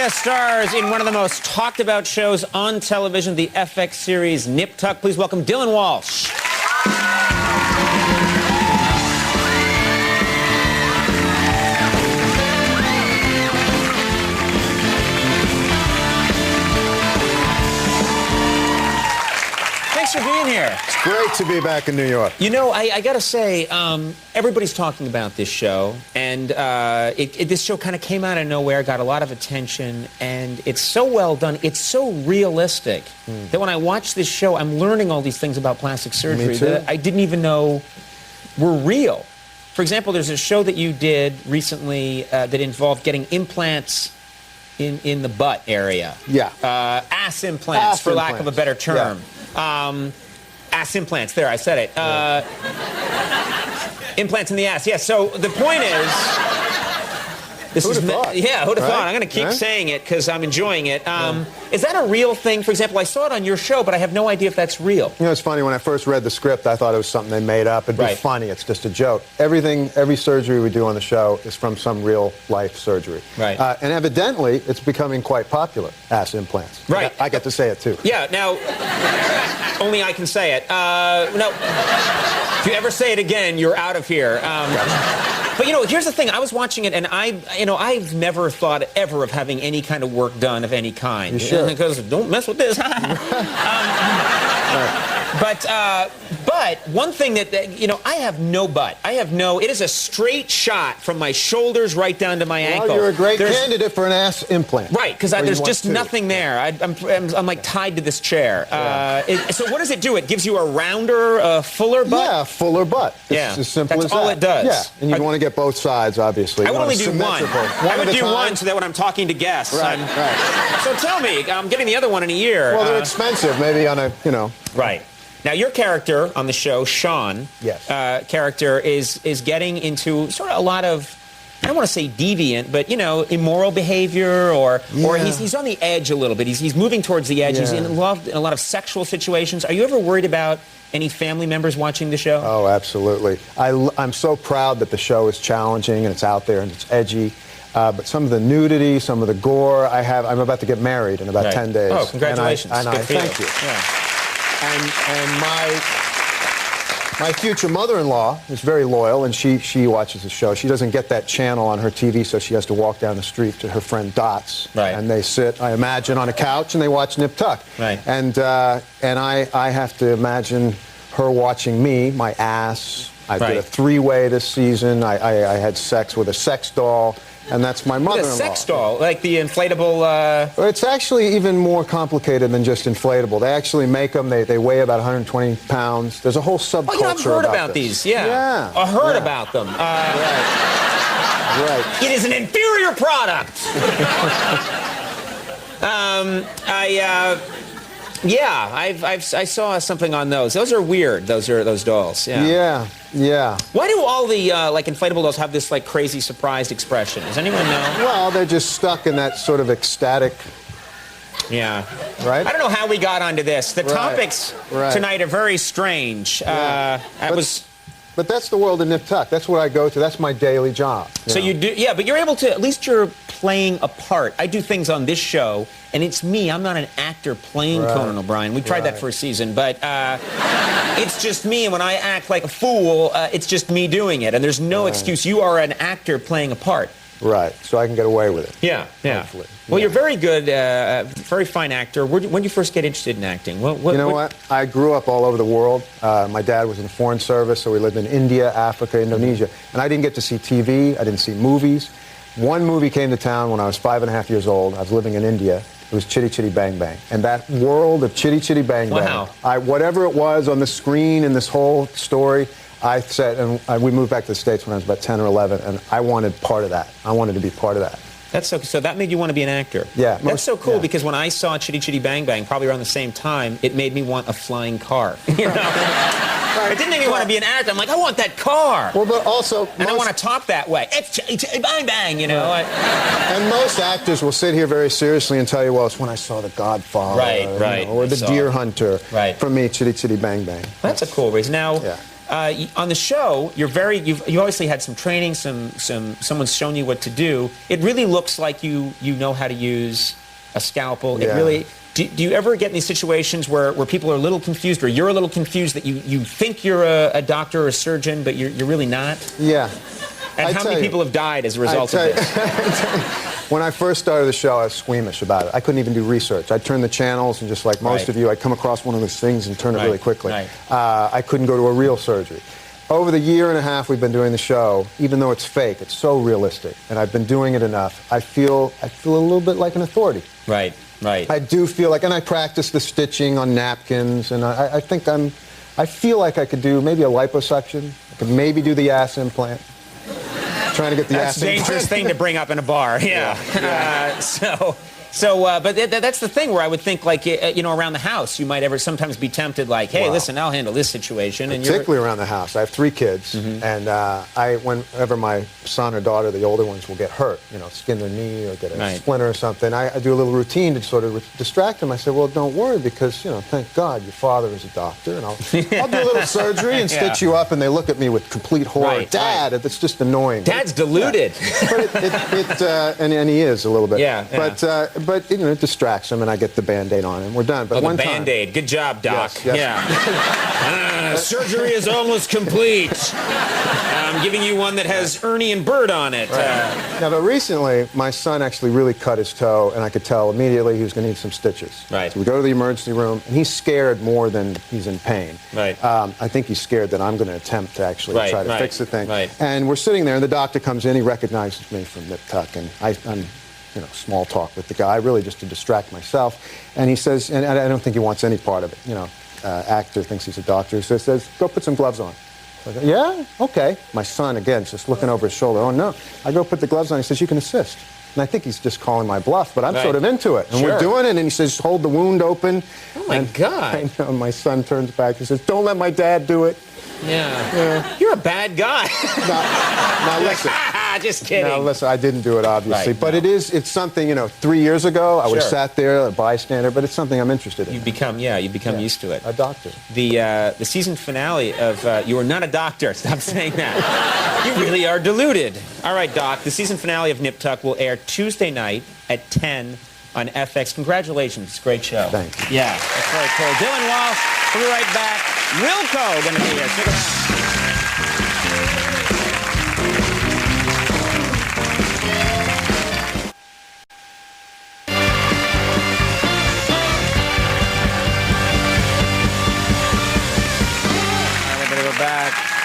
guest stars in one of the most talked about shows on television, the FX series Nip Tuck. Please welcome Dylan Walsh. Thanks for being here. It's great to be back in New York. You know, I gotta say, everybody's talking about this show, and this show kind of came out of nowhere, got a lot of attention, and it's so well done. It's so realistic that when I watch this show, I'm learning all these things about plastic surgery that I didn't even know were real. For example, there's a show that you did recently that involved getting implants in the butt area. Yeah. Ass implants, for lack of a better term. Yeah. Ass implants. There, I said it. Implants in the ass. Yeah. So the point is, who'd have thought? Yeah, who'd have Right? thought? I'm going to keep Right? saying it because I'm enjoying it. Is that a real thing? For example, I saw it on your show, but I have no idea if that's real. You know, it's funny, when I first read the script, I thought it was something they made up. It'd be funny. It's just a joke. Every surgery we do on the show is from some real-life surgery. Right. And evidently, it's becoming quite popular, ass implants. Right. I get to say it, too. Yeah, now, only I can say it. No, if you ever say it again, you're out of here. But, you know, here's the thing. I was watching it, and I've never thought ever of having any kind of work done of any kind. You should. Because don't mess with this. But one thing that, you know, I have no butt. It is a straight shot from my shoulders right down to my ankle. Well, you're a great candidate for an ass implant. Right, because there's just nothing there. I'm like tied to this chair. So what does it do? It gives you a rounder, fuller butt? Yeah, fuller butt. It's as simple as that. That's all it does. Yeah, and you want to get both sides, obviously. I would only do one. I would do time. one so that when I'm talking to guests. Right. So tell me, I'm getting the other one in a year. Well, they're expensive, maybe on a, you know. Right. Now, your character on the show, Sean, character, is getting into sort of a lot of, I don't want to say deviant, but, you know, immoral behavior, or he's on the edge a little bit. He's moving towards the edge. He's involved in a lot of sexual situations. Are you ever worried about any family members watching the show? Oh, absolutely. I'm so proud that the show is challenging and it's out there and it's edgy. But some of the nudity, some of the gore, I'm about to get married in about 10 days. Oh, congratulations. Thank you. Yeah. And my future mother-in-law is very loyal, and she watches the show. She doesn't get that channel on her TV, so she has to walk down the street to her friend Dot's. Right. And they sit, I imagine, on a couch and they watch Nip Tuck. Right. And I have to imagine her watching me, my ass. I did a three-way this season. I had sex with a sex doll. And that's my mother-in-law. A sex doll, like the inflatable... It's actually even more complicated than just inflatable. They actually make them. They weigh about 120 pounds. There's a whole subculture I've heard about this. these, yeah. I heard about them. Right. It is an inferior product. I saw something on those. Those are weird. Those dolls. Yeah. Why do all the like inflatable dolls have this like crazy surprised expression? Does anyone know? Well, they're just stuck in that sort of ecstatic. Yeah. Right. I don't know how we got onto this. The topics tonight are very strange. But that's the world of Nip Tuck. That's what I go to. That's my daily job. You do, yeah, but you're able to, at least you're playing a part. I do things on this show, and it's me. I'm not an actor playing Conan O'Brien. We tried that for a season, but it's just me, and when I act like a fool, it's just me doing it, and there's no excuse. You are an actor playing a part. Right, so I can get away with it. Yeah. Hopefully. Well, you're very good, very fine actor. When did you first get interested in acting? You know what? I grew up all over the world. My dad was in the Foreign Service, so we lived in India, Africa, Indonesia. And I didn't get to see TV. I didn't see movies. One movie came to town when I was 5.5 years old. I was living in India. It was Chitty Chitty Bang Bang. And that world of Chitty Chitty Bang Bang, whatever it was on the screen in this whole story, I said, and we moved back to the States when I was about 10 or 11, and I wanted part of that. I wanted to be part of that. That's so that made you want to be an actor. Yeah. That's so cool because when I saw Chitty Chitty Bang Bang, probably around the same time, it made me want a flying car. You know? It didn't make me want to be an actor. I'm like, I want that car. Well, but also... And I want to talk that way. It's Chitty Chitty Bang Bang, you know. And most actors will sit here very seriously and tell you, well, it's when I saw The Godfather. Right. Or The Deer Hunter. Right. For me, Chitty Chitty Bang Bang. That's a cool reason. Now, On the show, you've obviously had some training, someone's shown you what to do. It really looks like you know how to use a scalpel. Yeah. It really. Do you ever get in these situations where people are a little confused, or you're a little confused that you think you're a doctor or a surgeon, but you're really not? Yeah. And how many people have died as a result of this? When I first started the show, I was squeamish about it. I couldn't even do research. I'd turn the channels, and just like most of you, I'd come across one of those things and turn it really quickly. I couldn't go to a real surgery. Over the year and a half we've been doing the show, even though it's fake, it's so realistic, and I've been doing it enough, I feel a little bit like an authority. Right. I do feel like, and I practice the stitching on napkins, and I feel like I could do maybe a liposuction. I could maybe do the ass implant. Trying to get the That's ass a dangerous thing to bring up in a bar. Yeah. But that's the thing where I would think, like, around the house, you might sometimes be tempted, like, hey, listen, I'll handle this situation. Particularly around the house. I have 3 kids, and whenever my son or daughter, the older ones, will get hurt, skin their knee or get a splinter or something, I do a little routine to sort of distract them. I say, well, don't worry, because, thank God your father is a doctor, and I'll do a little surgery and stitch you up, and they look at me with complete horror. Dad, it's just annoying. Dad's deluded. Yeah. But and he is a little bit. Yeah. But it distracts him, and I get the Band-Aid on, and we're done. But the Band-Aid. Good job, Doc. Yes. Yeah. Surgery is almost complete. I'm giving you one that has Ernie and Bert on it. Now, but recently, my son actually really cut his toe, and I could tell immediately he was going to need some stitches. Right. So we go to the emergency room, and he's scared more than he's in pain. Right. I think he's scared that I'm going to attempt to actually try to fix the thing. Right. And we're sitting there, and the doctor comes in. He recognizes me from Nip Tuck, and I'm small talk with the guy, really just to distract myself. And he says, and I don't think he wants any part of it, actor thinks he's a doctor, so he says, go put some gloves on. So I go, yeah, okay. My son, again, is just looking over his shoulder. Oh, no. I go put the gloves on. He says, you can assist. And I think he's just calling my bluff, but I'm sort of into it. And we're doing it, and he says, hold the wound open. Oh, my God. I know, my son turns back. He says, don't let my dad do it. Yeah. You're a bad guy. Now listen. Just kidding. Now listen, I didn't do it, obviously. Right, but it's something, 3 years ago, I would have sat there, a bystander, but it's something I'm interested in. You become used to it. A doctor. The season finale of You Are Not a Doctor. Stop saying that. You really are deluded. All right, Doc, the season finale of Nip Tuck will air Tuesday night at 10 on FX. Congratulations. Great show. Thank you. Yeah, that's very cool. Dylan Walsh, we'll be right back. Wilco going to be here. Stick around. Back.